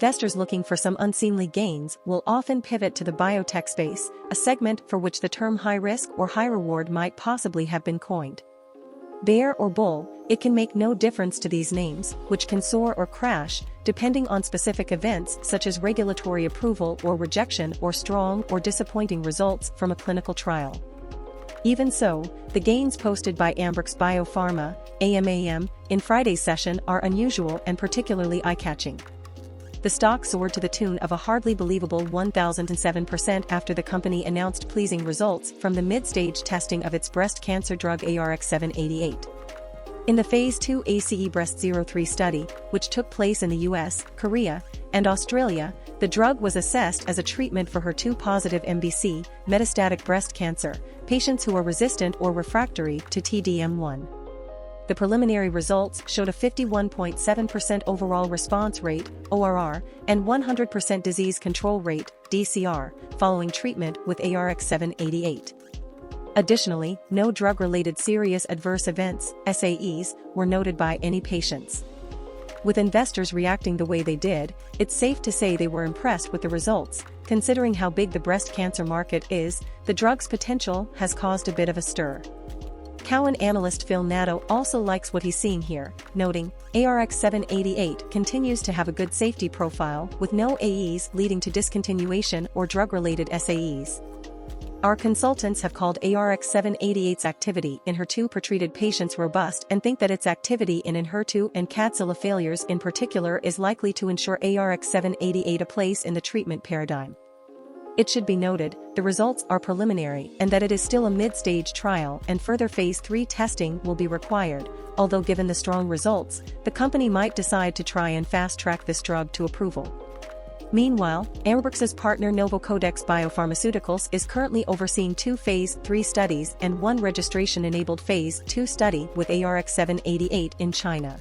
investors looking for some unseemly gains will often pivot to the biotech space, a segment for which the term high risk or high reward might possibly have been coined. Bear or bull, it can make no difference to these names, which can soar or crash, depending on specific events such as regulatory approval or rejection or strong or disappointing results from a clinical trial. Even so, the gains posted by Ambrx Biopharma, AMAM, in Friday's session are unusual and particularly eye-catching. The stock soared to the tune of a hardly believable 1,007% after the company announced pleasing results from the mid-stage testing of its breast cancer drug ARX788. In the Phase 2 ACE Breast 03 study, which took place in the US, Korea, and Australia, the drug was assessed as a treatment for HER2-positive MBC, metastatic breast cancer, patients who are resistant or refractory to T-DM1. The preliminary results showed a 51.7% overall response rate, ORR, and 100% disease control rate, DCR, following treatment with ARX788. Additionally, no drug-related serious adverse events, SAEs, were noted by any patients. With investors reacting the way they did, it's safe to say they were impressed with the results. Considering how big the breast cancer market is, the drug's potential has caused a bit of a stir. Cowen analyst Phil Nadeau also likes what he's seeing here, noting, ARX788 continues to have a good safety profile with no AEs leading to discontinuation or drug-related SAEs. Our consultants have called ARX788's activity in HER2 pretreated patients robust and think that its activity in HER2 and KADCYLA failures in particular is likely to ensure ARX788 a place in the treatment paradigm. It should be noted, the results are preliminary and that it is still a mid-stage trial and further Phase 3 testing will be required, although given the strong results, the company might decide to try and fast-track this drug to approval. Meanwhile, Ambrx's partner Novocodex Biopharmaceuticals is currently overseeing 2 Phase 3 studies and 1 registration-enabled Phase 2 study with ARX788 in China.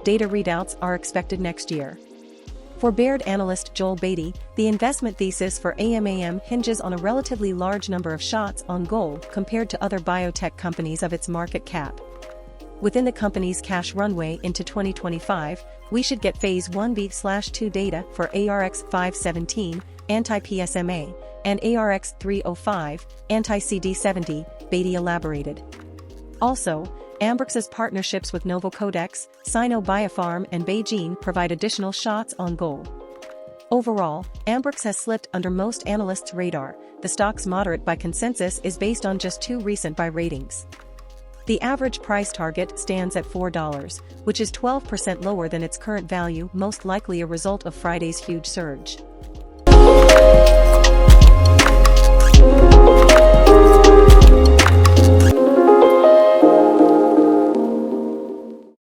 Data readouts are expected next year. For Baird analyst Joel Beatty, the investment thesis for AMAM hinges on a relatively large number of shots on goal compared to other biotech companies of its market cap. Within the company's cash runway into 2025, we should get Phase 1b/2 data for ARX517, anti-PSMA, and ARX305, anti-CD70, Beatty elaborated. Also, Ambrx's partnerships with Novocodex, Sino Biopharm and BeiGene provide additional shots on goal. Overall, Ambrx has slipped under most analysts' radar. The stock's moderate buy consensus is based on just 2 recent buy ratings. The average price target stands at $4, which is 12% lower than its current value, most likely a result of Friday's huge surge.